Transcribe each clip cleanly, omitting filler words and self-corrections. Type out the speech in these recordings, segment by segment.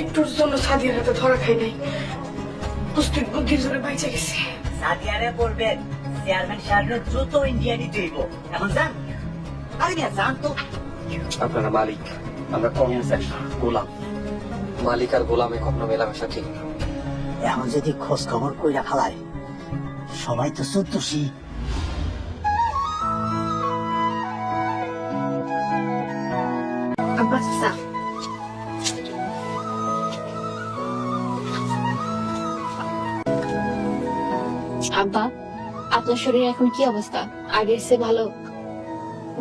একটুর জন্য সাদিয়ার হাতে ধরা খাই নাই। পুষ্টির বুদ্ধির জন্য বাইচে গেছে। সাদিয়ারে বলবেন চেয়ারম্যান সাহেবের দ্রুত ইন্ডিয়া নিতে হইব। এখন যান, আরে মিয়া যান তো। আপনারা মালিক, আমরা কনসেপ্ট গোলাম। মালিক আর গোলামে কখনো মেলামেশা ঠিক না। এখন যদি খোঁজ খবর কইরা ফেলায়, সবাই তো সন্তোষী। আব্বা, আপনার শরীর এখন কি অবস্থা? আগের চেয়ে ভালো?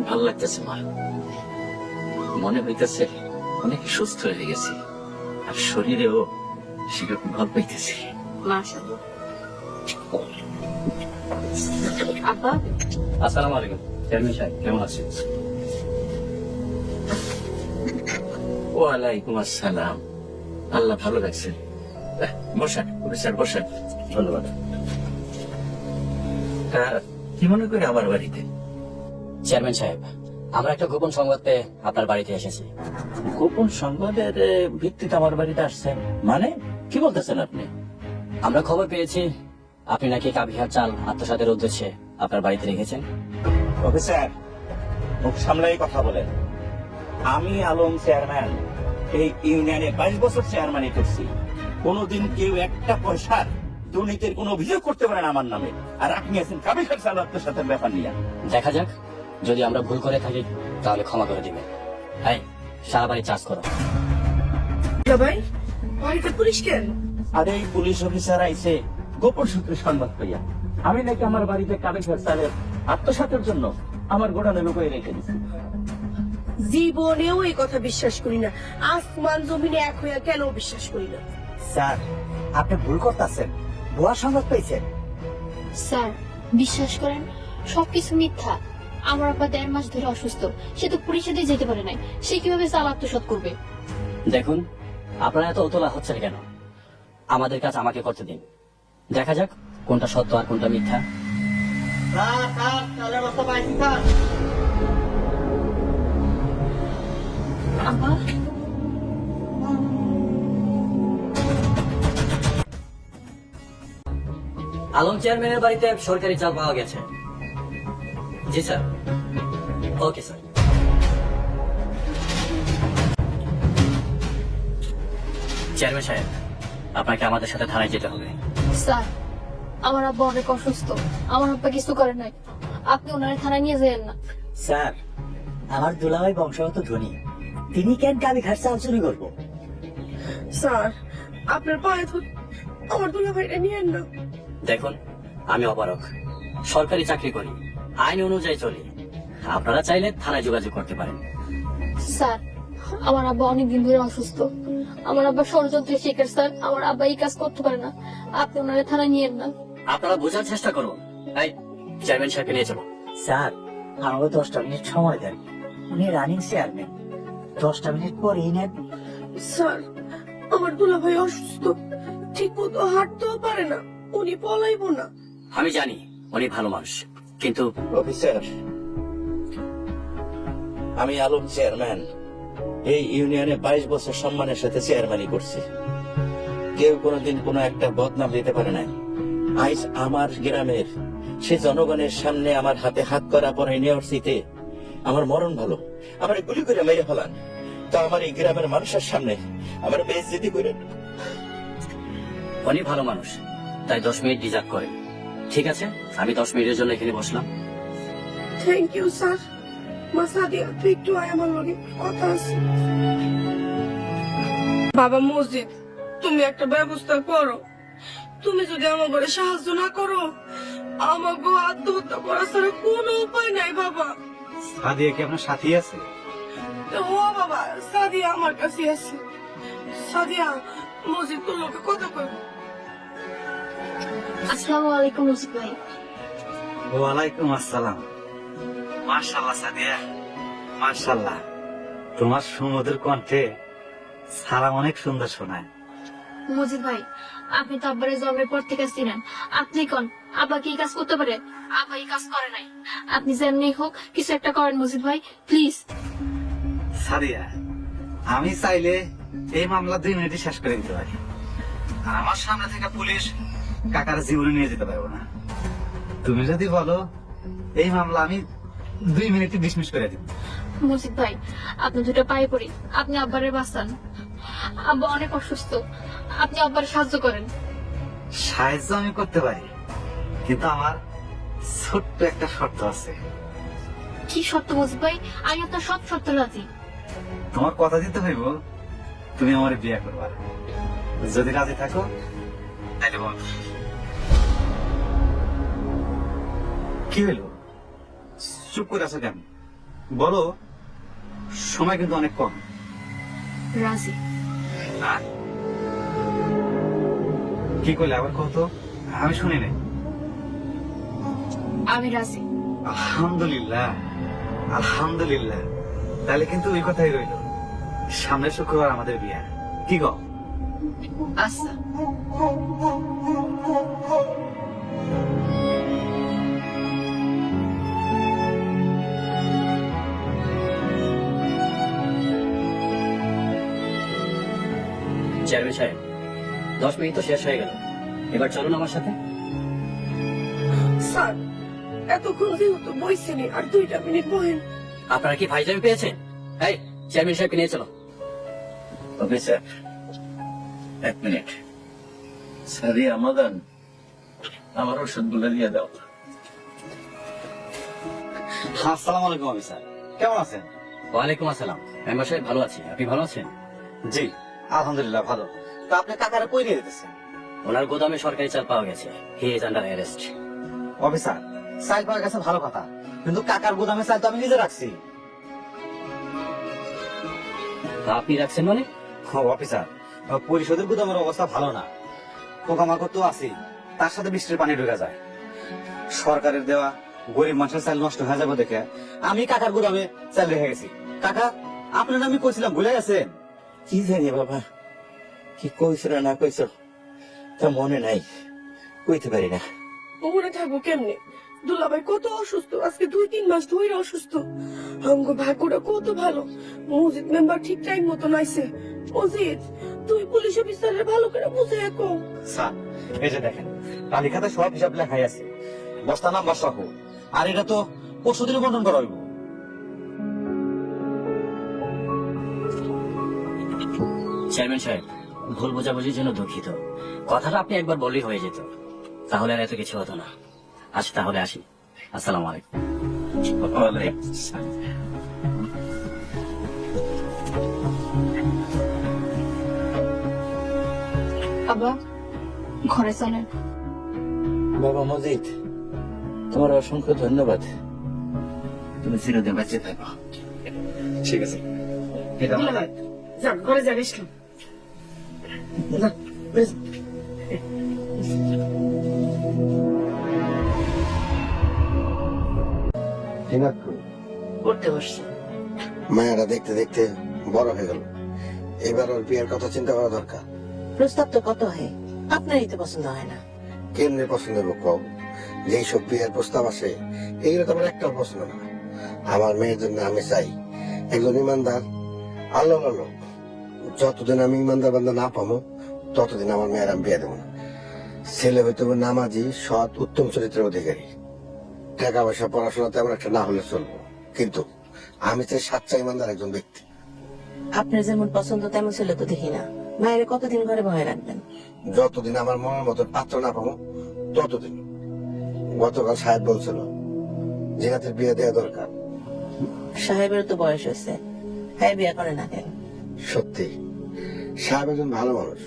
ভাল লাগতেছে মা, মনে হইতেছে অনেক সুস্থ হয়ে গেছি, আর শরীরেও সেরকম ভাব পাইতেছি। মাশাআল্লাহ। আব্বা, আসসালামু আলাইকুম চেয়ারম্যান সাহেব, কেমন আছেন? ওয়ালাইকুম আসসালাম, আল্লাহ ভালো রাখছেন। বসেন স্যার, বসেন। ধন্যবাদ। কি মনে করে আমার বাড়িতে? চেয়ারম্যান সাহেব, আমরা একটা গোপন সংবাদ পেয়ে আপনার বাড়িতে এসেছি। গোপন সংবাদের ভিত্তিতে আমার বাড়িতে আসছেন মানে? কি বলতেছেন আপনি? আমরা খবর পেয়েছি আপনি নাকি কাবিহার চাল আত্মসাতের উদ্দেশ্যে আপনার বাড়িতে রেখেছেন। অফিসার, মুখ সামলাই কথা বলেন। আমি আলম চেয়ারম্যান এই ইউনিয়নে 22 বছর চেয়ারম্যানই করছি। কোনদিন কেউ একটা পয়সার দুর্নীতির কোন অভিযোগ করতে পারেন আমার নামে, আর আপনি আছেন কাবিহার চাল আত্মসাতের ব্যাপার নিয়ে। দেখা যাক, যদি আমরা ভুল করে থাকি তাহলে ক্ষমা করে দিবেন। এই, সারা বাড়ি চার্জ করো। ভাই, বাড়িতে পুলিশ কেন? আর এই পুলিশ অফিসার আইছে গোপন সূত্রে সংবাদ পাইয়া আমি নাকি আমার বাড়িতে কাবিহার চালের আত্মসাতের জন্য আমার গোডাউনে লুকিয়ে রেখে দিচ্ছি। জীবনেও এই কথা বিশ্বাস করি না। আসমান জমিনে এক হইয়া কেন বিশ্বাস করি না? স্যার, আপনি ভুল করতেছেন, ভুয়া সংবাদ পেয়েছেন। স্যার বিশ্বাস করেন, সবকিছু মিথ্যা। আমার আব্বা 1.5 মাস ধরে অসুস্থ, সে তো পুলিশে দিয়ে যেতে পারে নাই। সে কিভাবে চাল আত্মসাৎ করবে? দেখুন, আপনারা এত উতলা হচ্ছেন কেন? আমাদের কাজ আমাকে করতে দিন, দেখা যাক কোনটা সত্য আর কোনটা মিথ্যা। আব্বা, আলম চেয়ারম্যানের বাড়িতে সরকারি চাল পাওয়া গেছে। জি স্যার। Okay sir. চেয়ারম্যান সাহেব, আপনাকে আমাদের সাথে থানায় যেতে হবে। স্যার আমার আব্বা অনেক অসুস্থ, আমার আব্বা কিছু করে নাই। আপনি ওনার থানায় নিয়ে যাবেন না। স্যার, আমার দুলাভাই বংশগত ধনী, তিনি কেন কাবিহার চাল চুরি করবো? স্যার, আপনার পায়ে ধরে আমার দুলাভাইটা নিয়েন না। দেখুন, আমি অপারক, সরকারি চাকরি করি, আইন অনুযায়ী চলি। আপনারা চাইলে থানায় যোগাযোগ করতে পারেন। স্যার আমার আব্বা অনেকদিন ধরে অসুস্থ, আমার আব্বা ষড়যন্ত্রের শিকার। স্যার আমার আব্বা এই কাজ করতে পারে না, আপনি ওনারে থানায় নিয়েন না। আপনারা বোঝার চেষ্টা করুন। এই, চেয়ারম্যান সাহেবকে নিয়ে চলো। স্যার, আমাকে 10টা মিনিট সময় দেন, উনি রানিং চেয়ারম্যান, 10টা মিনিট পরেই নেন। স্যার, আমার দুলাভাই অসুস্থ, ঠিক মতো হাঁটতেও পারে না, উনি পলাইবো না। আমি জানি উনি ভালো মানুষ, কিন্তু অফিসার, আমি আলম চেয়ারম্যান এই ইউনিয়নে 22 বছর সম্মানের সাথে চেয়ারম্যানই করছি। কেউ কোনোদিন কোনো একটা বদনাম দিতে পারে না। আজ আমার গ্রামের সে জনগণের সামনে আমার হাতে হাত করা পরে নেওয়ার্সিতে আমার মরণ ভালো, আমার গুলি করে মেরে ফেলান, তা আমার এই গ্রামের মানুষের সামনে আমার বেইজ্জতি করে। উনি ভালো মানুষ, তাই 10 মিনিট ডিজার্ভ করে। ঠিক আছে, আমি 10 মিনিটের জন্য এখানে বসলাম। Thank you sir. মা সাদিয়া, তুই একটু আয়, আমার লগে কথা আছে। বাবা মসজিদ, তুমি একটা ব্যবস্থা করো। তুমি যদি আমার ঘরে সাহায্য না করো, আমাকে আত্মহত্যা করা ছাড়া কোনো উপায় নাই বাবা। সাদিয়া কি আপনার সাথী আছে? ও বাবা, সাদিয়া আমার কাছে আছে। সাদিয়া, মসজিদ তোর লোকে কথা কই। আসসালামু আলাইকুম রশিদ ভাই। ওয়ালাইকুম আসসালাম। মাশাআল্লাহ সাদিয়া, মাশাআল্লাহ, তোমার সুমধুর কণ্ঠে সালাম অনেক সুন্দর শোনায়। মজিদ ভাই, আপনি তো আব্বারে জবের পর থেকে চিনেন, আপনি কোন আব্বা কি কাজ করতে পারে? আব্বা এই কাজ করে নাই। আপনি যেমনি হোক কিছু একটা করেন মজিদ ভাই, প্লিজ। সাদিয়া, আমি চাইলে এই মামলা 2 মিনিটে শেষ করে দিতে পারি। আর আমার সামনে থেকে পুলিশ কাকার জীবনে নিয়ে যেতে পারবো না। তুমি যদি বলো এই মামলা আমি 2 মিনিটে ডিসমিস করে দিব। মজিদ ভাই, আপনি দুটো পায়ে পড়ি, আপনি আব্বারে বাঁচান। আব্বা অনেক অসুস্থ, আপনি আব্বার সাহায্য করেন। সাহায্য আমি করতে পারি, কিন্তু আমার ছোট্ট একটা শর্ত আছে। কি শর্ত মজিদ ভাই? আমি আপনার সব শর্ত রাজি। তোমার কথা দিতে হইব তুমি আমার বিয়ে করবা। যদি রাজি থাকো তাহলে বল। কি হইলো, চুপ করে আছো কেন? বলো, সময় কিন্তু অনেক কম। রাজি। আর? কি করলে আবার কত? আমি শুনি নাই। আমি রাজি। আলহামদুলিল্লাহ, আলহামদুলিল্লাহ। তাহলে কিন্তু ওই কথাই রইল, সামনের শুক্রবার আমাদের বিয়ে। কি গো? আচ্ছা। চেয়ারম্যান সাহেব, 10 মিনিট তো শেষ হয়ে গেল, এবার চলুন আমার সাথে। স্যার, এতক্ষণ যেহেতু বইছেনি, আর 2টা মিনিট বহেন। আপনারা কি ফাইজলামি পেয়েছেন? এই চেয়ারম্যান সাহেবকে নিয়ে চলো। Officer, 1 minute. সারিয়া মাদান, আমার ওষুধগুলো দিয়ে দাও। আসসালামু আলাইকুম অফিসার, কেমন আছেন? ওয়ালাইকুম আসসালাম। মেম্বার সাহেব ভালো আছি, আপনি ভালো আছেন? জি আলহামদুলিল্লাহ ভালো। তা আপনি কাকারে কই নিয়ে যেতেছেন? ওনার গোদামে সরকারি চাল পাওয়া গেছে, he is under arrest. Officer, চাল পাওয়ার কাছে ভালো কথা, কিন্তু কাকার গোদামে চাল তো আমি নিজে রাখছি। আপনি রাখছেন মানে? অফিসার, পরিষদের গুদামের অবস্থা ভালো না, পোকামাকড় তো আছে, তার সাথে বৃষ্টির পানি ঢুকে যায়। সরকারের দেওয়া গরিব মানুষের চাল নষ্ট হয়ে যাবে দেখে আমি কাকার গুদামে চাল রেখে গেছি। কাকা, আপনার আমি কইছিলাম, ভুলে গেছেন? কি জানি বাবা, কি কইছো না কইছো তা মনে নাই, কইতে পারি না। মনে থাকবো কেমনে? দুলাভাই কত অসুস্থ, আজকে 2-3 মাস ধরে অসুস্থ। আমগো ভাগ্যটা কত ভালো, মসজিদ মেম্বার ঠিক টাইম মতো নাইছে। মসজিদ, তুই পুলিশ অফিসারের ভালো করে বুঝে কম। স্যার, এই যে দেখেন, তালিকাতে সব হিসাব লেখাই আছে, বস্তা নাম্বার সহ। আর এটা তো পরশুদিন বন্টন করা হইব। চেয়ারম্যান সাহেব, ভুল বোঝাবুঝির জন্য দুঃখিত। কথাটা আপনি একবার বললেই হয়ে যেত, তাহলে আর এত কিছু হতো না। আজ তাহলে আসি, আসসালামু আলাইকুম। ওয়ালাইকুম আসসালাম। আব্বা, ঘরে চলেন। বাবা মজিদ, তোমার অসংখ্য ধন্যবাদ, তুমি চিরদিন বেঁচে থাকো। ঠিক আছে, এটা আমার দুলাভাই, যান ঘরে যান, ইসলাম। না, বেশ। পড়তে বসছি। মায়েরা দেখতে দেখতে বড় হয়ে গেল, এবার ওর বিয়ের কথা চিন্তা করা দরকার। প্রস্তাব তো কত হয়, আপনারই তো পছন্দ হয় না। কেমনে পছন্দ হবে কম? যেই সব বিয়ের প্রস্তাব আসে এইগুলো তো আমার একটাও পছন্দ না। আমার মেয়ের জন্য আমি চাই একজন ইমানদার আল্লাহ লোক। যতদিন আমি ইমানদার বান্দা না পাবো ততদিন আমার মেয়ের আমি বিয়ে দেবো না। ছেলে হইতে হবে নামাজি, সৎ, উত্তম চরিত্রের অধিকারী। টাকা পয়সা পড়াশোনা তেমন একটা না হলে চলবো, কিন্তু আমি চাই সাচ্চা ইমানদার একজন ব্যক্তি। আপনার যেমন পছন্দ তেমন ছেলে তো দেখি না। মায়ের কতদিন ঘরে ভয় রাখবেন? যতদিন আমার মনের মতো পাত্র না পাবো ততদিন। গতকাল সাহেব বলছিল জিনাতের বিয়ে দেওয়া দরকার। সাহেবের তো বয়স হয়েছে, হ্যাঁ বিয়ে করে না কেন? সত্যি সাহেব একজন ভালো মানুষ।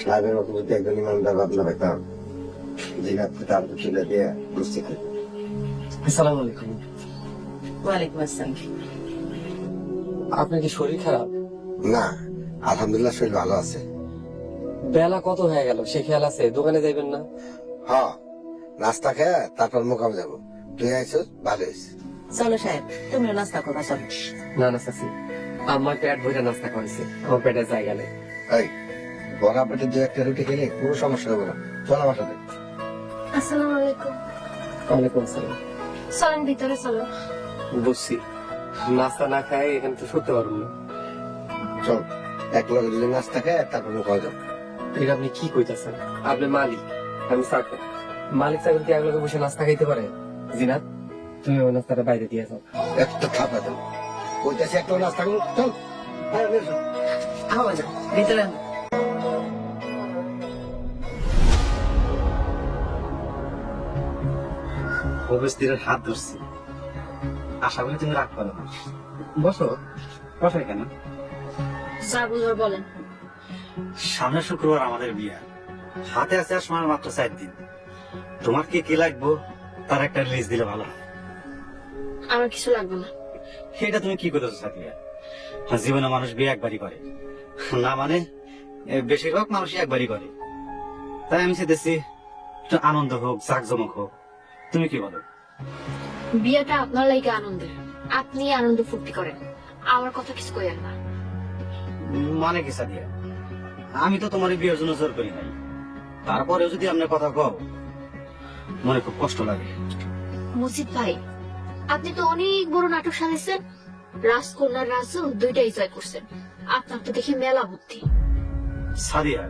সাহেবের মতো যদি একজন ইমানদার বাদলা পেতাম, জিনাতকে তার ছেলে দিয়ে মিষ্টি খাই। আসসালামু আলাইকুম। ওয়ালাইকুম আসসালাম। আপনার কি শরীর খারাপ? না, আলহামদুলিল্লাহ শরীর ভালো আছে। বেলা কত হয়ে গেল, সে খেয়াল আছে? দোকানে যাইবেন না? হ্যাঁ, নাস্তা খেয়ে তারপর মোকামে যাবো। তুই আইসস, ভালো হয়েছে। চলো সাহেব, তুমিও নাস্তা করবা। চলো। না না চাচি, আমার পেট ভরে নাস্তা করেছে, আমার পেটের জায়গা নেই। এই বড়া পেটে দু একটা রুটি খেলে কোনো সমস্যা হবে না। চল আমার সাথে। আসসালামু আলাইকুম। ওয়ালাইকুম আসসালাম। চলেন ভিতরে চলো। বুঝছি, নাস্তা না খাই এখানে তো শুতে পারবো না। চল। এক লগে যদি নাস্তা খায় তারপর কয় যাও। এটা আপনি কি কইতাছেন? আপনি মালিক, আমি চাকর। মালিক চাকর কি একলগে বসে নাস্তা খাইতে পারে? জিনাত, তুমি ওই নাস্তাটা বাইরে দিয়ে যাও। একটা থাপা দেবো কইতাছি একটা নাস্তা করো চল। হ্যাঁ, এসো। ভিতরে উপস্থিতের হাত ধরছি, আশা করি তুমি রাগ করো না। বসো, বসো কেন? স্যার বুঝবার বলেন। সামনের শুক্রবার আমাদের বিয়ে, হাতে আছে আর সময় মাত্র 4 দিন। তোমার কি কি লাগবে তার একটা লিস্ট দিলে ভালো হয়। আমার কিছু লাগবে না। এটা তুমি কি করতেছো সাকিয়া? জীবনে মানুষ বিয়ে একবারই করে, না মানে বেশিরভাগ মানুষই একবারই করে। তাই আমি চেয়েছি একটু আনন্দ হোক, জাকজমক হোক। তুমি কি বলো? বিয়েটা আপনার লাগে আনন্দের, আপনি আনন্দ ফুর্তি করেন, আমার কথা কিছু কইেন না। মানে কি সাদিয়া, আমি তো তোমার এই বিয়ের জন্য জোর করি নাই। তারপরেও যদি আপনার কথা কও, মনে খুব কষ্ট লাগে। মজিদ ভাই, আপনি তো অনেক বড় নাটক সাজাইছেন, রাজকন্যার রাজু দুইটাই জয় করছেন, আপনার তো দেখি মেলা বুদ্ধি। সাদিয়া,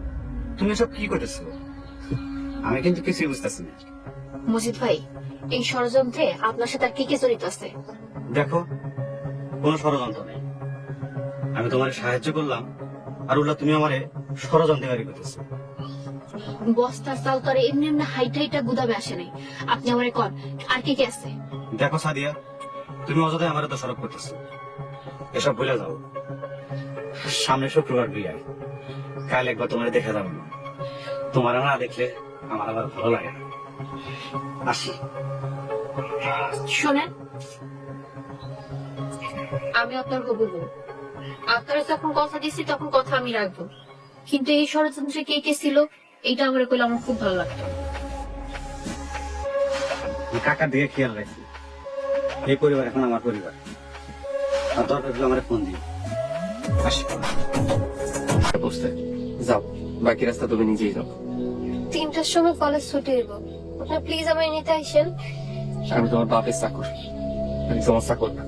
তুমি এসব কি করতেছো? আমি কিন্তু কিছুই বুঝতেছি না। মজিদ ভাই, এই ষড়যন্ত্রে আপনার সাথে আর কি কে জড়িত আছে? দেখো, কোনো ষড়যন্ত্র নেই। আমি তোমার সাহায্য করলাম, আর উল্লা তুমি আমারে ষড়যন্ত্রকারী করতেছো। বস্তার চাল তো আর এমনি এমনি হাইটা গুদামে আসে নাই, আপনি আমারে কন আর কি কে আছে? দেখো সাদিয়া, তুমি অযথাই আমার দোষারোপ করতেছো। এসব ভুলে যাও। সামনে শুক্রবার বিয়ে, কাল একবার তোমার দেখে যাবো। তোমার না দেখলে আমার আবার ভালো লাগে না। আসি। শোনেন, আমি আপনার হবু বউ, আপনারা যখন কথা দিচ্ছি তখন কথা আমি রাখবো, কিন্তু এই ষড়যন্ত্রে কে কে ছিল এইটা আমার কইলে আমার খুব ভালো লাগতো। আমি কাকার দিকে খেয়াল রাখি। এই পরিবার এখন আমার পরিবার, আর দরকার হলে আমার ফোন দিও। আসি। বুঝতে যাও, বাকি রাস্তা তুমি নিজেই যাও। 3টার সময় কলেজ ছুটি হইব, আপনি প্লিজ আমায় নিতে আইসেন। আমি তোমার বাপের চাকর, আমি তোমার চাকর না।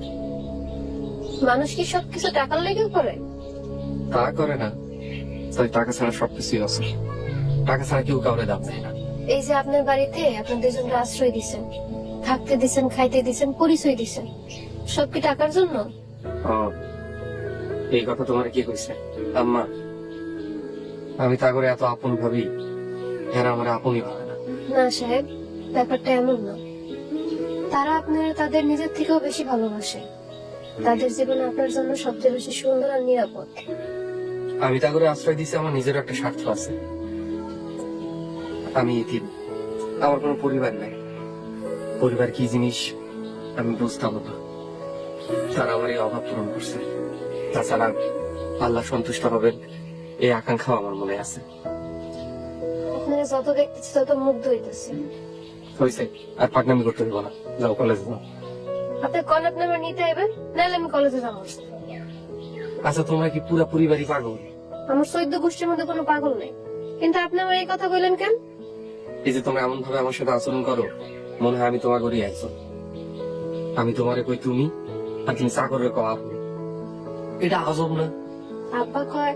মানুষ কি সবকিছু টাকার লেগে করে? তা করে না, তাই টাকা ছাড়া সবকিছুই আছে। টাকা ছাড়া কেউ কাউরে দাম দেয় না। এই যে আপনার বাড়িতে আপনার দুজনকে আশ্রয় দিছেন, থাকতে দিছেন, খাইতে দিছেন, পরিচয় দিছেন, সব কি টাকার জন্য? ও, এই কথা তোমার কি কইছে আম্মা? আমি তা করে এত আপন ভাবি, এরা আমার আপনই ভাবে না। না সাহেব, ব্যাপারটা এমন না। তারা আপনারা তাদের নিজের থেকেও বেশি ভালোবাসে। তাদের জীবন আপনার জন্য সবচেয়ে বেশি সুন্দর আর নিরাপদ। আমি তা করে আশ্রয় দিছি, আমার নিজের একটা স্বার্থ আছে। আমি এতিম, আমার কোনো পরিবার নাই। পরিবার কি জিনিস আমি বুঝতাম না, তারা আমার এই অভাব পূরণ করছে। তাছাড়া আল্লাহ সন্তুষ্ট হবেন এই আকাঙ্ক্ষাও আমার মনে আছে। আপনারা যত দেখতেছি তত মুগ্ধ হইতেছে। হয়েছে, আর পাকনামি করতে দেবো না। যাও কলেজে যাও। আপনি কল আপনি আমার নিতে আইবেন, নাহলে আমি কলেজে যাবো। আচ্ছা, তোমরা কি পুরা পরিবারই পাগল? আমার 14 গোষ্ঠীর মধ্যে কোনো পাগল নেই, কিন্তু আপনি আমার এই কথা বললেন কেন? এই যে তোমরা এমন ভাবে আমার সাথে আচরণ করো, মনে হয় আমি তোমার ঘরেই একজন। আমি তোমারে কই তুমি, আর তুমি চাকরের কও আপনি। এটা আজব না? আব্বা কয়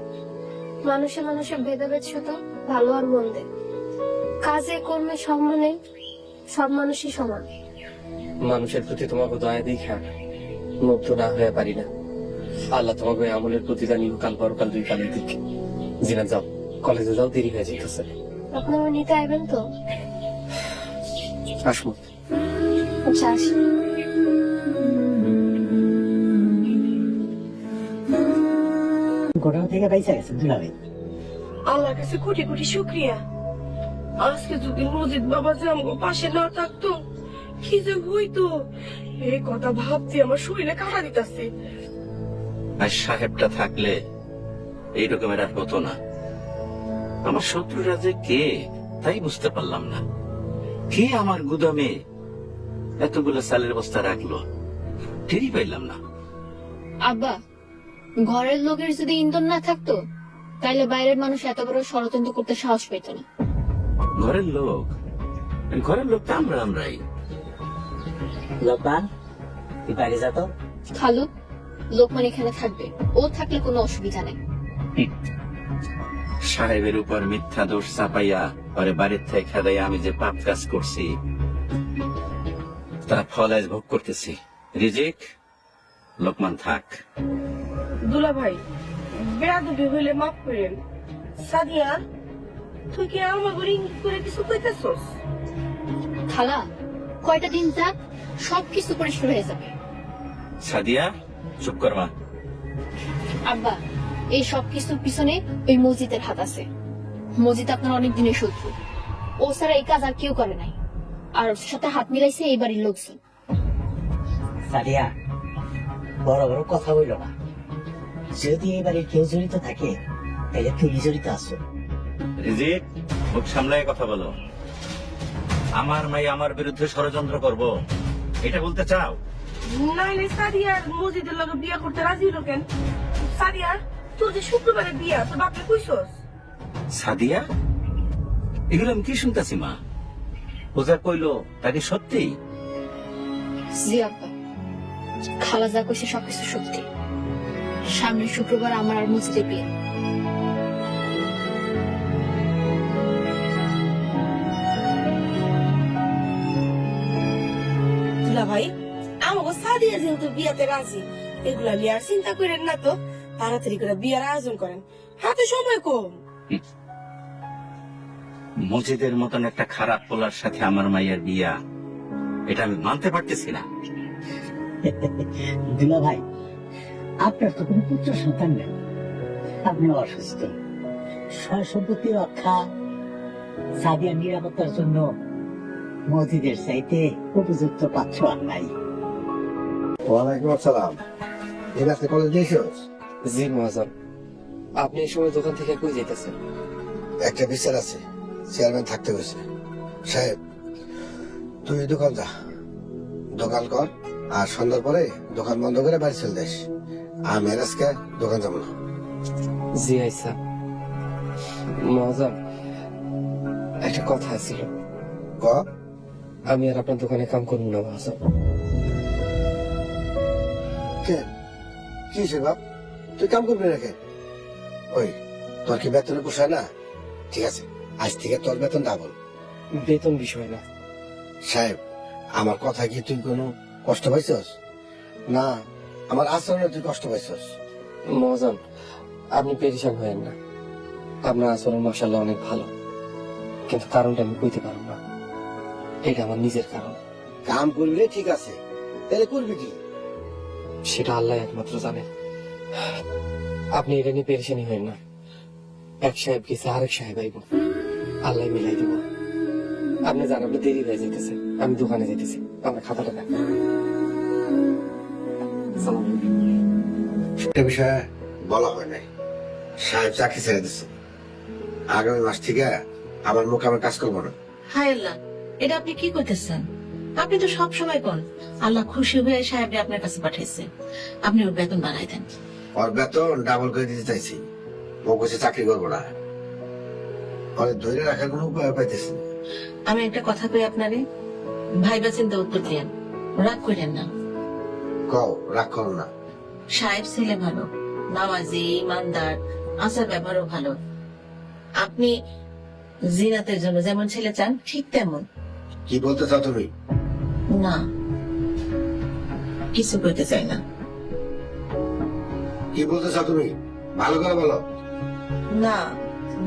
মানুষে মানুষের ভেদাভেদ শুধু ভালো আর মন্দে, কাজে কর্মে সম্মানে সব মানুষই সমান। মানুষের প্রতি তোমাকে দয়া দেখা মুগ্ধ না হয়ে পারি না। আল্লাহ তোমাকে ওই আমলের প্রতিদান ইহকাল পরকাল দুই কালের দিক। জিনা যাও, কলেজে যাও, দেরি হয়ে যেতেছে। আপনি আমার নিতে আইবেন তো? আসবো। আচ্ছা, আসি। ঘটনা থেকে বাইসা গেছে দুলাভাই। আল্লাহর কাছে কোটি কোটি শুক্রিয়া। আজকে যদি মজিদ বাবা যে আমগো পাশে না থাকতো, কি যে হইতো, এই কথা ভাবতে আমার শরীরে কাঁটা দিতেছে। আর সাহেবটা থাকলে এই রকমের আর হতো না। আমার শত্রুরা যে কে তাই বুঝতে পারলাম না। কে আমার গুদামে এতগুলো চালের বস্তা রাখলো, টেরই পাইলাম না। আব্বা, ঘরের লোকের যদি ইন্ধন না থাকতো তাইলে বাইরের মানুষ এত বড় ষড়যন্ত্র করতে সাহস পেত না। ঘরের লোক তো আমরাই। লোকমান, তুই বাড়ি যা তো। খালু, লোকমান এখানে থাকবে, ও থাকলে কোনো অসুবিধা নেই। সাহেবের উপর মিথ্যা দোষ চাপাইয়া পরে বাড়ির থেকে খেদাইয়া আমি যে পাপ কাজ করছি তার ফল আজ ভোগ করতেছি। রিজিক, লোকমান থাক। দুলা ভাই বেয়াদবি হইলে মাফ করেন। সাদিয়া, তুই কি আমার ঘরে ইঙ্গিত করে কিছু কইতেছস? খালা, কয়টা দিন যাক সবকিছু পরিষ্কার হয়ে যাবে। সাদিয়া, চুপ কর মা। আব্বা, এই সবকিছুর পিছনে ওই মসজিদের হাত আছে। মসজিদ আপনার অনেক দিনের শত্রু। ও ছাড়া এই কাজ আর কেউ করে নাই। আর ওর সাথে হাত মিলাইছে এই বাড়ির লোকজন। সাদিয়া, বড় বড় কথা বলল না। যদি এবারে কেউ জড়িত থাকে তাহলে তুমি জড়িত আছো। রিজিক, মুখ সামলায় কথা বলো। আমার মাই আমার বিরুদ্ধে ষড়যন্ত্র করব এটা বলতে চাও? নাইলে সাদিয়া মসজিদের লগে বিয়া করতে রাজি হলো কেন? সাদিয়া, তোর যে শুক্রবারে বিয়া, তোর বাপরে কইছস? সাদিয়া, এগুলো আমি কি শুনতেছি মা? পূজা কইলো তাকে সত্যি? জি আব্বা, খালা যা কইছে সবকিছু সত্যি। সামনের শুক্রবার আমার আর মসজিদে বিয়ে। দুলা ভাই, আমাকে সাদিয়া যেহেতু বিয়াতে রাজি, এগুলা নিয়ে আর চিন্তা করেন না তো। তাড়াতাড়ি করে বিয়ার আয়োজন করেন, হাতে সময় কম। মসজিদের মতন একটা খারাপ পোলার সাথে আমার মায়ের বিয়া, এটা আমি মানতে পারতেছি না। দুলা ভাই, আপনার তো কোনো পুত্র সন্তান নেই, আপনি অসুস্থ। সয় সম্পত্তি রক্ষা, সাদিয়ার নিরাপত্তার জন্য মসজিদের চাইতে উপযুক্ত পাত্র আর নাই। ওয়ালাইকুম আসসালাম। এই রাতে কলেজ দিয়েছস? জি মহাজন, আপনি এই সময় দোকান থেকে কই যেতেছেন? একটা বিচার আছে, চেয়ারম্যান থাকতে হয়েছে। সাহেব, তুই দোকান যা, দোকান কর, আর সন্ধ্যার পরে দোকান বন্ধ করে বাড়ি চলে যাস। আমি আর আজকে দোকান যাবো না। জি আইসা। মহাজন, একটা কথা ছিল। ক। আমি আর আপনার দোকানে কাম করব না মহাজন। কেন? কি সে বাপ, তুই কাম করবি রেখে? ওই, তোর কি বেতনে পোষায় না? ঠিক আছে, আজ থেকে তোর বেতন ডাবল। বেতন বিষয় না সাহেব, আমার কথা কি তুই কোনো কষ্ট পাইছস? না আমার আচরণে তুই কষ্ট পাইছস? মহাজন, আপনি পেরেশান হয়েন না। আপনার আচরণ মাশাআল্লাহ অনেক ভালো, কিন্তু কারণটা আমি কইতে পারব না। এটা আমার নিজের কারণ। কাম করবি রে, ঠিক আছে, তাহলে করবি কি? সেটা আল্লাহ একমাত্র জানে। আপনি এটা নিয়ে পেরেশানি হয়েন না। এক সাহেব গেছে, আরেক সাহেব আইব, আল্লাহ মিলাই দিব। আপনি জান, আপনি দেরি হয়ে যেতেছে, আমি দোকানে যেতেছি। আমার খাতাটা দেন। একটা বিষয়ে বলা হয় নাই, সাহেব চাকরি ছেড়ে দিচ্ছে। আগামী মাস থেকে আমার মোকামে কাজ করবো না। হায় আল্লাহ, এটা আপনি কি করতেছেন? আপনি তো সব সময় কোন আল্লাহ খুশি হয়ে সাহেবকে আপনার কাছে পাঠাইছে, আপনি ওর বেতন বাড়াই দেন। ওর বেতন ডাবল করে দিতে চাইছি, ও কাছে চাকরি করবো না। ওরে ধরে রাখার কোনো উপায় পাইতেছি না। আমি একটা কথা কই আপনারে, ভাইবা চিন্তা উত্তর দিয়েন, রাগ করেন না। কও, রাগ করো না। সাহেব ছেলে ভালো, নামাজি, ইমানদার, আচার ব্যবহারও ভালো। আপনি জিনাতের জন্য যেমন ছেলে চান ঠিক তেমন। কি বলতে চাও তুমি? না, কিছু করতে চাই না। কি বলতে চাও তুমি? ভালো করে বলো। না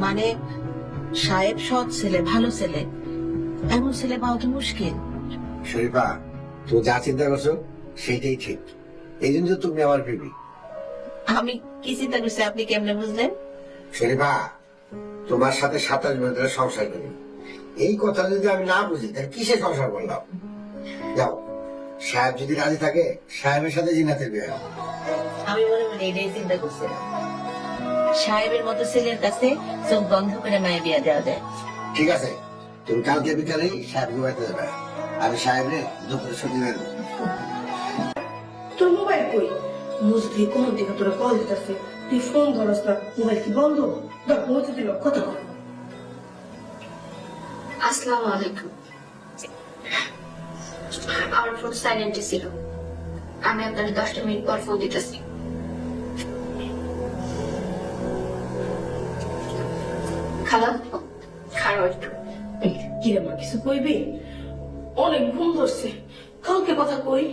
মানে, সাহেব সৎ ছেলে, ভালো ছেলে, এমন ছেলে পাওয়া তো মুশকিল। শরীফা, তুমি যা চিন্তা করছো সেইটাই ঠিক। এই জন্য তো তুমি আমার বিবি। আমি কি চিন্তা করছি আপনি কেমনে বুঝলেন? শরীফা, তোমার সাথে 27 বছরের সংসার করি, এই কথা যদি আমি না বুঝি তাহলে কিসে সংসার করলাম? যাও, সাহেব যদি রাজি থাকে সাহেবের সাথে জিনাতের বিয়ে হবে। আমি মনে মনে এটাই চিন্তা করছিলাম, সাহেবের মতো ছেলের কাছে চোখ বন্ধ করে মায়ের বিয়ে দেওয়া যায়। ঠিক আছে, তুমি কালকে বিকালেই সাহেবকে বাড়িতে যাবে, আমি সাহেবরে দুপুরে ছুটি দেবো। তোর মোবাইল কই? মসজিদে কোন দিকে তোরা কল দিতেছে, তুই ফোন ধরস না। মোবাইল কি বন্ধ? দেখ মসজিদে লোক কথা কর। আসসালামু আলাইকুম। আমার ফোন সাইলেন্টে ছিল, আমি আপনার 10 মিনিট পর ফোন দিতেছি। খালা খারাপ একটু। কিরে মা, কিছু কইবি? অনেক ঘুম ধরছে, কালকে কথা কই।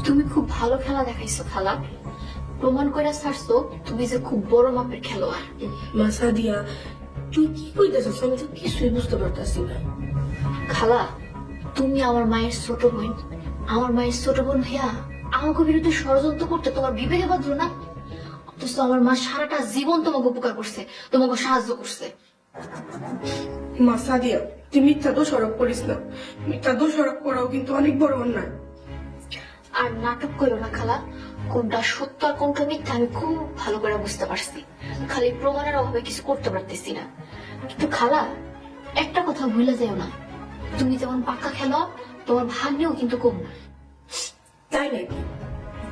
তুমি খুব ভালো খেলা দেখাইছো খালা, প্রমাণ করে ছাড়ছো তুমি যে খুব বড় মাপের খেলোয়াড়। মা সাদিয়া, তুই কি কইতেছিস? আমি তো কিছুই বুঝতে পারতাছি না। খালা তুমি আমার মায়ের ছোট বোন, আমার মায়ের ছোট বোন ভাইয়া আমাকে বিরুদ্ধে ষড়যন্ত্র করতে তোমার বিবেকে বাঁধলো না? অথচ আমার মা সারাটা জীবন তোমাকে উপকার করছে, তোমাকে সাহায্য করছে। মা সাদিয়া, তুই মিথ্যা দোষারোপ করিস না। মিথ্যা দোষারোপ করাও কিন্তু অনেক বড় অন্যায়। আর নাটক করো না খালা, কোনটা সত্য আর কোনটা মিথ্যা আমি খুব ভালো করে বুঝতে পারছি। খালি প্রমাণের অভাবে কিছু করতে পারতেছি না। কিন্তু খালা একটা কথা ভুলে যাও না, তুমি যেমন পাক্কা খেলো তোমার ভাগ্যেও কিন্তু কম না। তাই নাকি?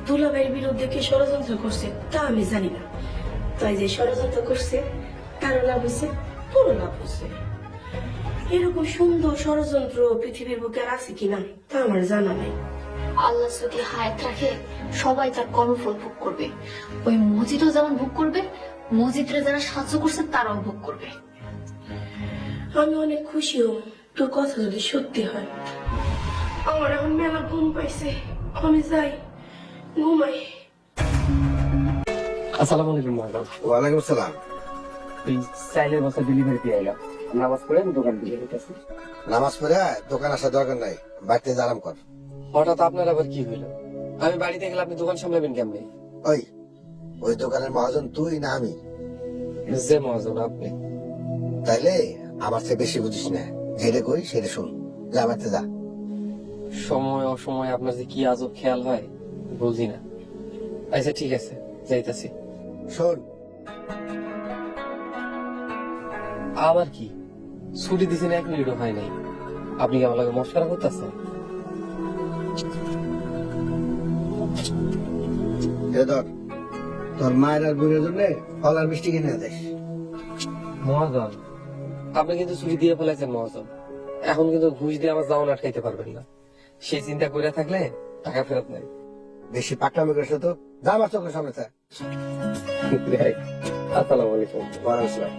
দুলাভাইয়ের বিরুদ্ধে কি ষড়যন্ত্র করছে তা আমি জানি না। তাই যে ষড়যন্ত্র করছে তারও লাভ হয়েছে, তোরও লাভ হয়েছে। এরকম সুন্দর ষড়যন্ত্র পৃথিবীর বুকে আর আছে কিনা তা আমার জানা নেই। আল্লাহ যদি হায়াত রাখে সবাই তার কর্মফল ভোগ করবে। ওই মসজিদও যেমন ভোগ করবে, মসজিদরে যারা সাহায্য করছে তারাও ভোগ করবে। আমি অনেক খুশি হব তোর কথা যদি সত্যি হয়। আমার এখন মেলা ঘুম পাইছে, আমি যাই ঘুমাই। আসসালামু আলাইকুম ম্যাডাম। ওয়ালাইকুম আসসালাম। এই চাইলের বস্তা ডেলিভারি দিয়ে এলাম, নামাজ পড়ে আমি দোকান দিয়ে গেছি। নামাজ পড়ে দোকান আসার দরকার নাই, বাড়িতে আরাম কর। হঠাৎ আপনার আবার কি হইলো? আমি বাড়িতে গেলে আপনি দোকান সামলাবেন কেমনে? ওই দোকানের মহাজন তুই না আমি? যে মহাজন আপনি। তাইলে আমার চেয়ে বেশি বুঝিস না, যেটা কই সেটা শুন। যা বাড়িতে যা। সময় অসময় আপনার যে কি আজব খেয়াল হয় বুঝি না। আচ্ছা ঠিক আছে, যাইতাছি। শোন, আবার কি ছুটি দিছেন, 1 মিনিটও হয় নাই, আপনি কি আমার লাগে মস্করা করতেছেন? ধর তোর মায়ের আর বোনের জন্য ফল আর মিষ্টি কিনে দেয়। মহাজন আপনি কিন্তু ছুটি দিয়ে ফেলাইছেন মহাজন, এখন কিন্তু ঘুষ দিয়ে আমার জাউন আটকাইতে পারবেন না। সেই চিন্তা করে থাকলে টাকা ফেরত নাই। বেশি পাকনামি করিস তো, যা আমার চোখের সামনে থাক। আসসালামু আলাইকুম। ওয়ালাইকুম আসসালাম।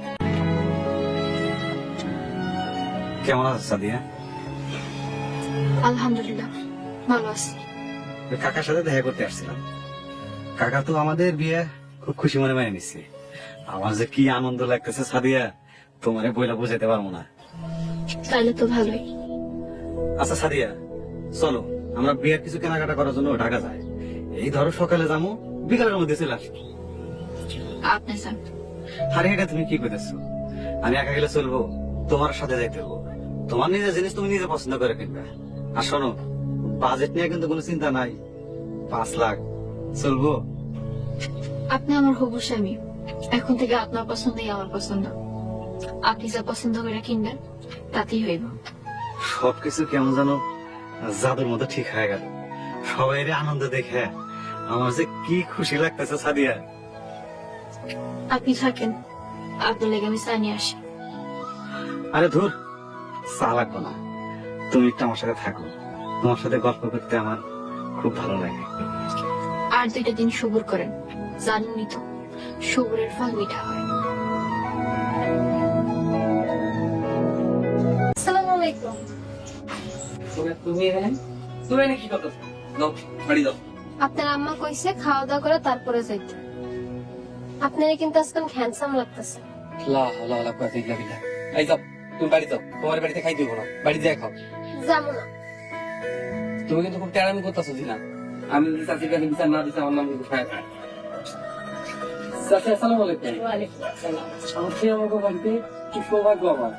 কেমন আছো সাদিয়া? আলহামদুলিল্লাহ ভালো আছি। কাকার সাথে দেখা করতে আসছিলাম। কাকা তো আমাদের বিয়ে খুব খুশি মনে মেনে নিচ্ছে। আমার যে কি আনন্দ লাগতেছে সাদিয়া, তোমারে বইলা বুঝাইতে পারবো না। তাহলে তো ভালোই। আচ্ছা সাদিয়া, চলো আমরা বিয়ের কিছু কেনাকাটা করার জন্য ঢাকা যাই। এই ধরো সকালে যাবো, বিকালের মধ্যে চলে আসবো। আপনি স্যার আরে এটা তুমি কি করতেছো? আমি একা গেলে চলবো? তোমার সাথে যাইতে হবো। তোমার নিজের জিনিস তুমি নিজে পছন্দ করে কিনবে। আর শোনো, বাজেট নিয়ে কিন্তু কোনো চিন্তা নাই। 5 লাখ চলবো? আপনি আমার হবু স্বামী, এখন থেকে আপনার পছন্দই আমার পছন্দ। আপনি যা পছন্দ করে কিনবেন তাতেই হইব। সবকিছু কেমন যেন জাদুর মতো ঠিক হয়ে গেল। সবাই আনন্দ দেখে আমার যে কি খুশি লাগতেছে সাদিয়া। আপনি থাকেন, আপনার লেগে আমি চা নিয়ে আসি। আরে ধুর, চা লাগবো না, তুমি একটু আমার সাথে থাকো। তোমার সাথে গল্প করতে আমার খুব ভালো লাগে। আর 2টা দিন সবুর করেন, জানেনই তো সবুরের ফল মিঠা হয়। আসসালামু আলাইকুম। তুমি এখানে তুমি এনে কি করতেছো? যাও বাড়ি যাও। আপনার আম্মা কইছে খাওয়া দাওয়া করে তারপরে যাইতে। আপনারা কিন্তু আজকাল হ্যান্ডসাম লাগতেছে। লা লা লা কথা ইল্লা বিল্লাহ। এই যাও, তুমি বাড়ি যাও, তোমার বাড়িতে খাই দিব না, বাড়ি যাই খাও। যাবো না। তুমি কিন্তু খুব তেড়ামি করতেছো জিনা। আমি যদি চাচির কাছে বিচার না দিতে আমার নাম কিন্তু খায় খায়। চাচি আসসালামু আলাইকুম। ওয়ালাইকুম আসসালাম। আমি আমাকে বাড়িতে কি সৌভাগ্য আমার।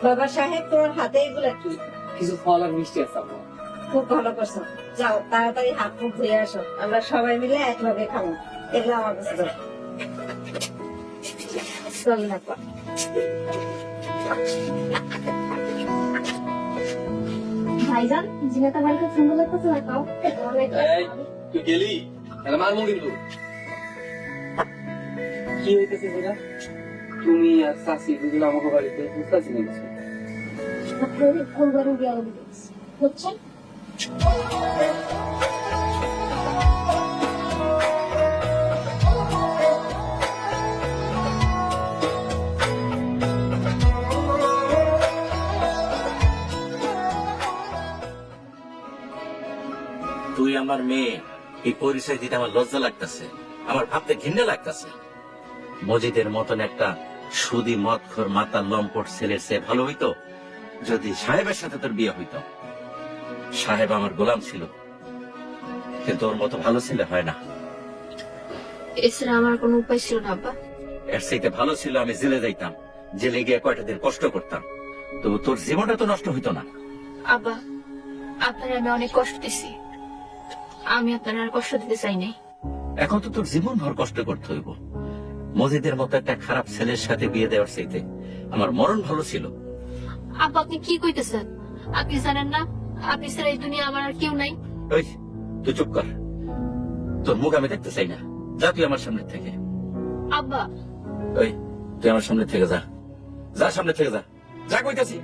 বাবা সাহেব তোমার হাতে এগুলা কি? কিছু ফল আর মিষ্টি আছে আমার। খুব ভালো করছো, যাও তাড়াতাড়ি হাত মুখ ধুয়ে আসো, আমরা সবাই মিলে একলগে খাবো। এগুলো আমার কাছে দাও। চল না পা। ভাইজান, জিনাতা বাড়িতে সুন্দর লাগতেছে না? খাও। এই তুই গেলি তাহলে মারমু কিন্তু। কি হইতেছে সেটা? তুমি আর চাচি দুজন আমাকে বাড়িতে বুঝতেছি না কিছু। আপনাদের কোরবানি দেওয়া হচ্ছে। আমার মেয়ে, এই পরিচয় দিতে আমার লজ্জা লাগতেছে, আমার ভাবতে ঘৃণা লাগতেছে। মজিদের মতন একটা সুদি মদখোর মাতাল লম্পট ছেলের চেয়ে ভালো হইতো যদি সাহেবের সাথে তোর বিয়ে হইতো। সাহেব আমার গোলাম ছিল, কিন্তু ওর মতো ভালো ছেলে হয় না। এছাড়া আমার কোনো উপায় ছিল না আব্বা। এর চাইতে ভালো ছিল আমি জেলে যাইতাম, জেলে গিয়ে কয়টা দিন কষ্ট করতাম, তবু তোর জীবনটা তো নষ্ট হইতো না। আব্বা, আপনার আমি অনেক কষ্ট দিছি, আমি আপনার আর কষ্ট দিতে চাই নাই। এখন তো তোর জীবন ভর কষ্ট করতে হইব। মজিদের মতো একটা খারাপ ছেলের সাথে বিয়ে দেওয়ার চাইতে আমার মরণ ভালো ছিল। আব্বা, আপনি কি কইতেছেন? আপনি জানেন না আপনি ছাড়া এই দুনিয়া আমার আর কেউ নাই। ওই তুই চুপ কর, তোর মুখ আমি দেখতে চাই না, যা তুই আমার সামনে থেকে। আব্বা, ওই তুই আমার সামনে থেকে যা, যা সামনে থেকে যা, যা কইতাছি।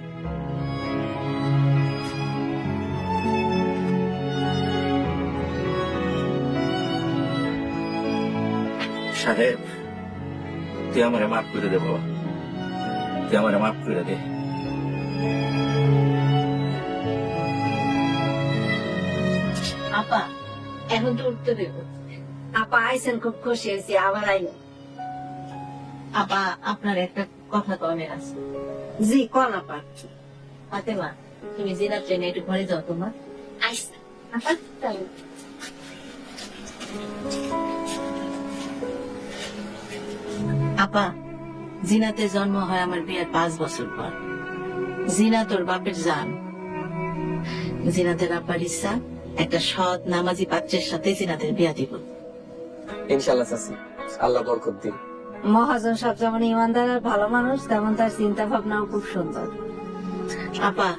সাহেব, তুই আমারে মাফ করে দে বাবা, তুই আমারে মাফ করে দে। আপা এখন তো উঠতে দেব। আপা আইসেন, খুব খুশি হয়েছি, আবার আইন। আপা আপনার একটা কথা কনে আছে। জি কোন আপা? ফাতেমা, তুমি জিনার ট্রেনে একটু ঘরে যাও তোমার। আইসা আপা, তাই আপা, জিনাতে জন্ম হয় আমার বিয়ের 5 বছর পর। জিনা তোর বাপের জান। জিনাতের আব্বার ইচ্ছা একটা সৎ নামাজি পাত্রের সাথে জিনাতের বিয়া দিব। ইনশাল্লাহ চাচি, আল্লাহ বরকত দিন। মহাজন সব যেমন ইমানদার আর ভালো মানুষ, তেমন তার চিন্তা ভাবনাও খুব সুন্দর। আপা,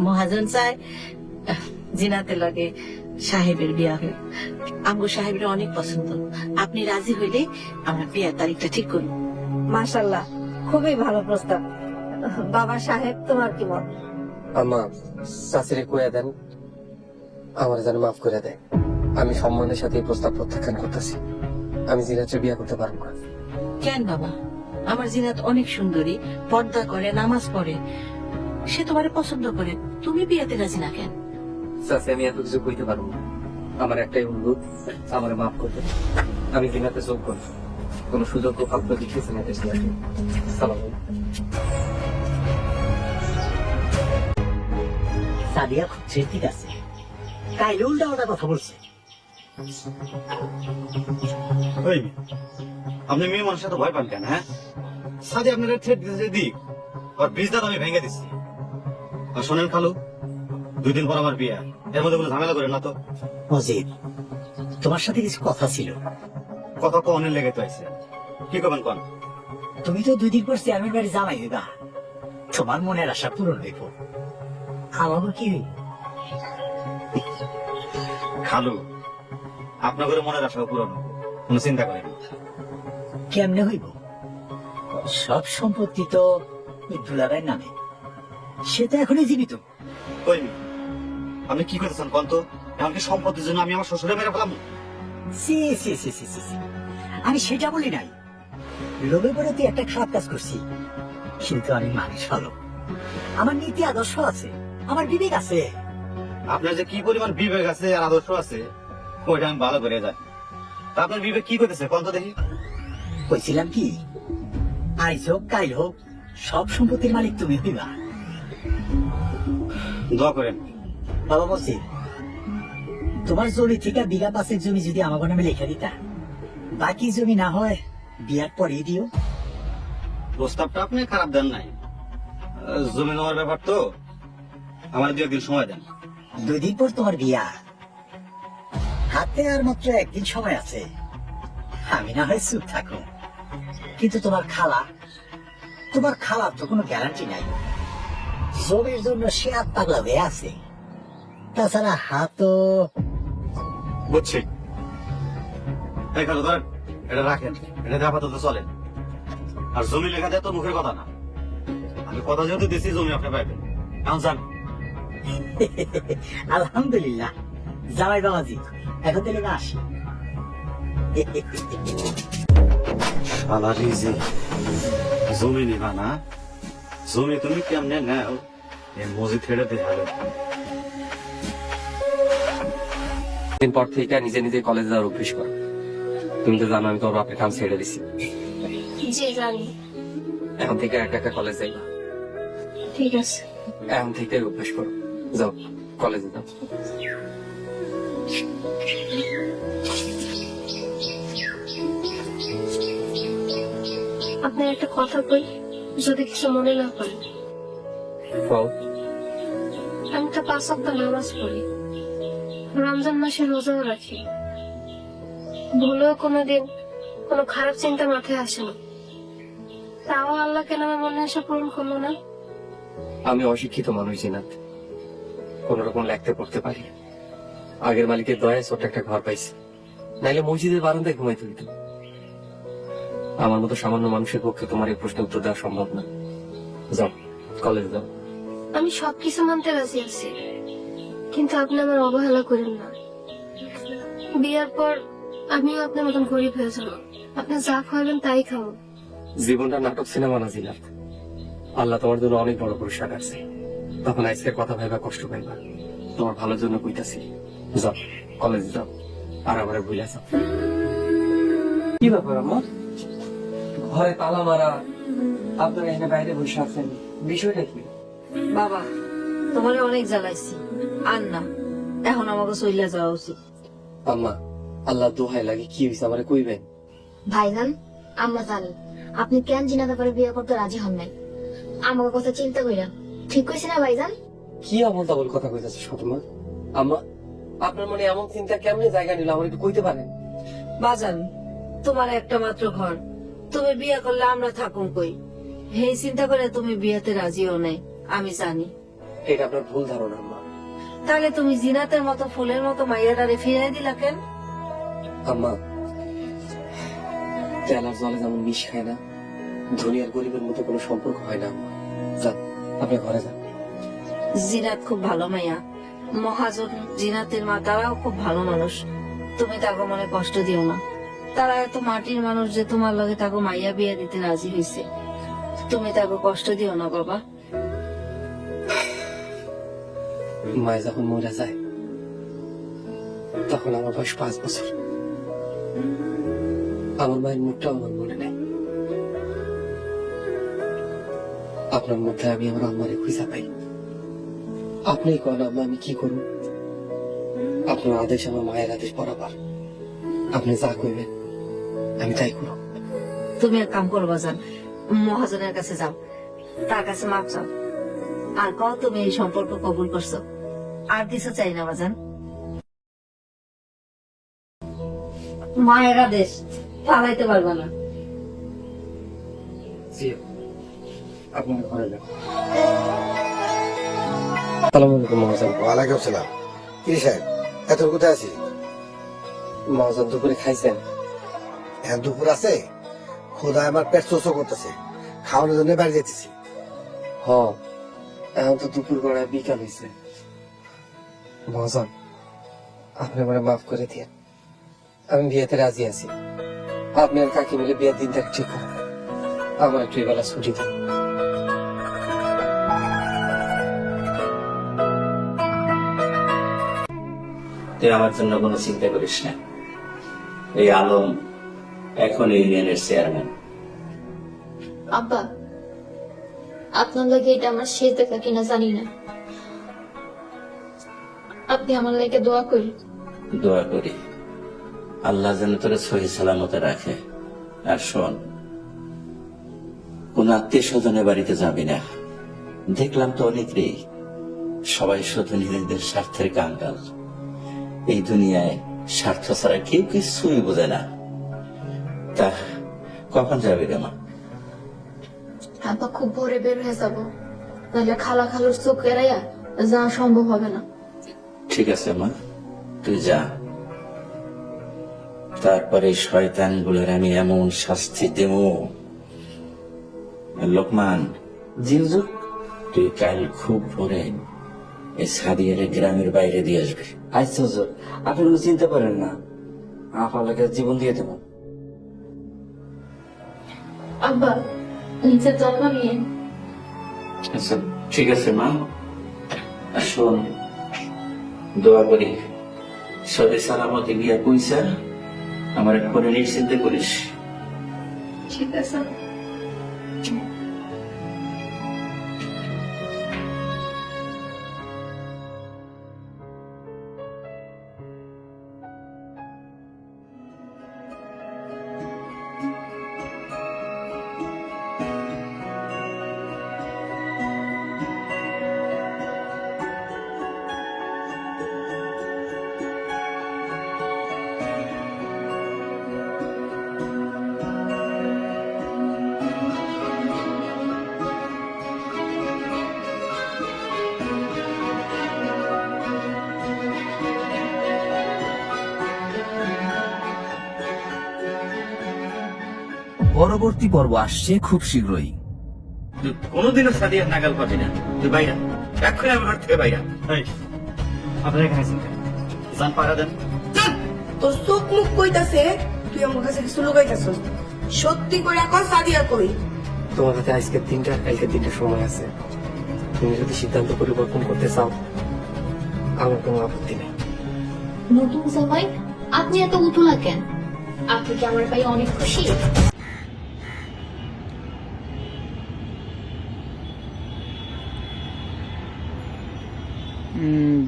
মহাজন চায় জিনাতে লাগে সাহেবের বিয়া হোক। আমগো সাহেবের অনেক পছন্দ। আপনি রাজি হইলে আমরা বিয়ার তারিখটা ঠিক করব। মাশাল্লাহ, খুবই ভালো প্রস্তাব। বাবা সাহেব, তোমার কি মত? আম্মা, চাচিরে কইয়া দেন আমার যেন মাফ করে দেয়। আমি সম্মানের সাথে এই প্রস্তাব প্রত্যাখ্যান করতেছি। আমি জিনাতে বিয়া করতে পারবো না। কেন বাবা? আমার জিনাত অনেক সুন্দরী, পর্দা করে, নামাজ পড়ে, সে তোমারে পছন্দ করে। তুমি বিয়াতে রাজি না কেন? চাচি, আমি এত কিছু কইতে পারবো না। আমার একটাই অনুরোধ, আমার মাফ করতে। আমি জিনাতে যোগ করব, কোন সুযোগ আপনার দিচ্ছেন না। সালাম। সাদিয়া খুঁজছে, ঠিক আছে, কাইলে উল্টা ওটা কথা বলছে। ওই আপনি মেয়ে মানুষের সাথে ভয় পান কেন? হ্যাঁ, সাদি আপনার থ্রেট দিতে দিক, আর ব্রিজটা আমি ভেঙে দিচ্ছি। আর শোনেন খালু, 2 দিন পর আমার বিয়ে, এর মধ্যে কোনো ঝামেলা করেন না তো। মজিদ, তোমার সাথে কিছু কথা ছিল। কথা তো অনেক লেগে তো আছে, কি করবেন কোন? তুমি তো 2 দিন পর চেয়ারম্যান বাড়ি জামাই হইবা, তোমার মনের আশা পূরণ হইব। আমারও কি হইব? খালু, আপনার করে মনের আশা পূরণ হবে, কোনো চিন্তা করেন না। কেমনে হইব? সব সম্পত্তি তো ওই দুলাভাইয়ের নামে, সে তো এখনই জীবিত। কই আপনি কি করতেছেন কোন তো? এমনকি সম্পত্তির জন্য আমি আমার শ্বশুরে মেরে ফেলাম? সি সি সি সি সি, আমি সেটা বলি নাই। লোভে পড়ে তুই একটা খারাপ কাজ করছি, কিন্তু আমি মানুষ ভালো, আমার নীতি আদর্শ আছে, আমার বিবেক আছে। আপনার যে কি পরিমাণ বিবেক আছে আর আদর্শ আছে, ওইটা আমি ভালো করে জানি। তা আপনার বিবেক কি করতেছে কোন তো দেখি? কইছিলাম কি, আইজ হোক কাইল হোক সব সম্পত্তির মালিক তুমি হইবা। দোয়া করেন। বাবা মসজিদ, তোমার জমি থেকে বিঘা 5 জমি যদি আমার নামে লিখে দিতা, বাকি জমি না হয় বিয়ার পরেই দিও। প্রস্তাবটা আপনি খারাপ দেন নাই, জমি নেওয়ার ব্যাপার তো, আমার 2 দিন সময় দেন। 2 দিন পর তোমার বিয়া, হাতে আর মাত্র 1 দিন সময় আছে। আমি না হয় চুপ থাকো, কিন্তু তোমার খালা তো কোনো গ্যারান্টি নাই। জমির জন্য সে আর পাগলা হয়ে আছে, তাছাড়া হাতও। বুঝছি, এই খালু ধরেন, এটা রাখেন, এটা আপাতত চলেন। আর জমি লেখা দেয় তো মুখের কথা না, আমি কথা যেহেতু দিচ্ছি জমি আপনি পাইবেন। এখন যান। আলহামদুলিল্লাহ, জামাই বাবাজি, এখন তাহলে না আসি। শালা রিজি, জমি নিবা না? জমি তুমি কেমনে নেও, এই মসজিদ ছেড়ে দেখাবে। দিন পর থেকে নিজে নিজে কলেজে যাওয়ার অভ্যেস করো। তুমি তো জানো আমি তোমার বাপের কাম ছেড়ে দিছি। জি জানি। এখন থেকে একা একা কলেজ যাইবা। ঠিক আছে। এখন থেকে অভ্যেস করো। যাও কলেজে যাও। আপনার একটা কথা কই, যদি কিছু মনে না করেন। কও। আমি তো 5 ওয়াক্ত নামাজ পড়ি, রমজান মাসে রোজাও রাখি। ভুলেও কোনোদিন কোনো খারাপ চিন্তা মাথায় আসে না, তাও আল্লাহ কেন আমার মনে আশা পূরণ করলো না? আমি অশিক্ষিত মানুষ জিনাত, কোন রকম লিখতে পড়তে পারি। আগের মালিকের দয়ায় ছোট্ট একটা ঘর পাইছি, নাইলে মসজিদের বারান্দায় ঘুমাইতে হইত। আমার মতো সামান্য মানুষের পক্ষে তোমার এই প্রশ্নের উত্তর দেওয়া সম্ভব না। যাও কলেজে যাও। আমি সবকিছু মানতে রাজি আছি, কিন্তু আপনি আমার অবহেলা করেন না। বিয়ার পর আমিও আপনার মতন গরিব হয়ে যাবো, আপনি যা খাওয়াবেন তাই খাবো। জীবনটা নাটক সিনেমা না জিনাত। আল্লাহ তোমার জন্য অনেক বড় পুরস্কার রাখছে, তখন আজকের কথা ভাইবা কষ্ট পাইবা। তোমার ভালোর জন্য কইতাছি, যাও কলেজে যাও আর আমার ভুলে যাও। কি ব্যাপার আমার ঘরে তালা মারা, আপনারা এখানে বাইরে বসে আছেন, বিষয়টা কি? বাবা তোমার অনেক জ্বালাইছি, আর না, এখন আমাকে চইলা যাওয়া উচিত। আম্মা আল্লাহ দোহাই লাগে, কি হয়েছে আমারে কইবেন? ভাইজান, আমরা জানি আপনি কেন জিনাদের পরে বিয়ে করতে রাজি হন নাই। আমার কথা চিন্তা কইরা ঠিক কইছি না ভাইজান? কি আমল তাবল কথা কইতাছে সতমা? আম্মা আপনার মনে এমন চিন্তা কেমনে জায়গা নিল আমার একটু কইতে পারেন? বাজান, তোমার একটা মাত্র ঘর, তুমি বিয়ে করলে আমরা থাকুন কই? এই চিন্তা করে তুমি বিয়েতে রাজিও নাই, আমি জানি। এটা আপনার ভুল ধারণা আম্মা। তাহলে তুমি জিনাতের মতো ফুলের মতো মাইয়াটারে ফিরাই দিলা কেন? আম্মা তেল আর জলে যেমন মিশ খায় না, ধনী আর গরিবের মতো কোনো সম্পর্ক হয় না আম্মা। যান আপনি ঘরে যান। জিনাত খুব ভালো মাইয়া, মহাজন জিনাতের মা তারাও খুব ভালো মানুষ, তুমি তাকে মনে কষ্ট দিও না। তারা এত মাটির মানুষ যে তোমার লগে তাকে মাইয়া বিয়ে দিতে রাজি হয়েছে, তুমি তাকে কষ্ট দিও না বাবা। মায় যখন মরে যায় তখন আমার বয়স 5 বছর। আমার মায়ের মুখটাও আমার মনে নেই। আপনার মধ্যে আমি আমার আম্মারে খুঁজা পাই। আপনি কোন আম্মা আমি কি করব? আপনার আদেশ আমার মায়ের আদেশ বরাবর, আপনি যা কইবেন আমি তাই করব। তুমি এক কাম করো বাজান, মহাজনের কাছে যাও, তার কাছে মাপ চাও, আর কও তুমি এই সম্পর্ক কবুল করছো, আর কিছু চাই না বাজান। মায়ের আদেশ পালাইতে পারবা না। জি আপনার ঘরে যান। আসসালামু আলাইকুম মহাজন। ওয়ালাইকুম সালাম। কি সাহেব, এত কোথায় আছি? মহাজন দুপুরে খাইছেন? হ্যাঁ দুপুর আছে, খোদা আমার পেট চোচো করতেছে, খাওয়ানোর জন্য বাড়ি যেতেছি। হ এখন তো দুপুর গড়ায় বিকাল হয়েছে। মহাজন আপনি আমার মাফ করে দিয়ে, আমি বিয়েতে রাজি আছি। আপনি আর কাকি মিলে বিয়ের দিনটা ঠিক করুন, আমার একটু বেলা ছুটি দেন। তুই আমার জন্য কোনো চিন্তা করিস না। এই আলম এখন ইউনিয়নের চেয়ারম্যান। আব্বা, আপনার লাগে এটা আমার শেষ দেখা কিনা জানি না, আপনি আমার লাগে দোয়া করি। দোয়া করি আল্লাহ যেন তোরে সহি সালামতে রাখে। আর শোন, কোন আত্মীয় স্বজনের বাড়িতে যাবি না। দেখলাম তো অনেকেই সবাই শুধু নিজেদের স্বার্থের কাঙ্গাল। এই দুনিয়ায় স্বার্থ ছাড়া কেউ কিছুই বোঝে না। তা কখন যাবি রে মা? আব্বা খুব ভোরে বের হয়ে যাবো, নাহলে খালা খালুর চোখ এড়াইয়া যাওয়া সম্ভব হবে না। ঠিক আছে মা, তুই যা। তারপরে শয়তান গুলোর আমি এমন শাস্তি দেব। লোকমান, জিনজু, তুই কাল খুব ভোরে এই সাদিয়ারে গ্রামের বাইরে দিয়ে আসবে। আচ্ছা হুজুর, আপনি কোনো চিন্তা করেন না, আপনাকে জীবন দিয়ে দেব। আব্বা নিজের যত্ন নিয়ে। আচ্ছা ঠিক আছে মা। আর শোন, দোয়া করি সবে সালামতে গিয়া কইসা আমার ফোনে নিশ্চিন্তে করিস। ঠিক আছে। পরবর্তী পর্ব আসছে খুব শীঘ্রই। তুই কোনোদিনও সাদিয়ার নাগাল পাবি না। তুই বাইরা, এক্ষুনি আমার ঘর থেকে বাইরা। আপনার এখানে যান, পাড়া দেন। তোর চোখ মুখ কইতাছে তুই আমার কাছে কিছু লুকাইতাছস। সত্যি করে এখন সাদিয়া কই। তোমার কাছে আজকে 3টা কালকে 3টা সময় আছে। তুমি যদি সিদ্ধান্ত পরিবর্তন করতে চাও আমার কোনো আপত্তি নেই। নতুন জামাই, আপনি এত উতলা কেন? আপনি কি আমার ভাই অনেক খুশি?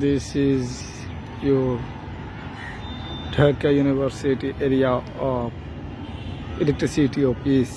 This is your Dhaka University area of electricity office.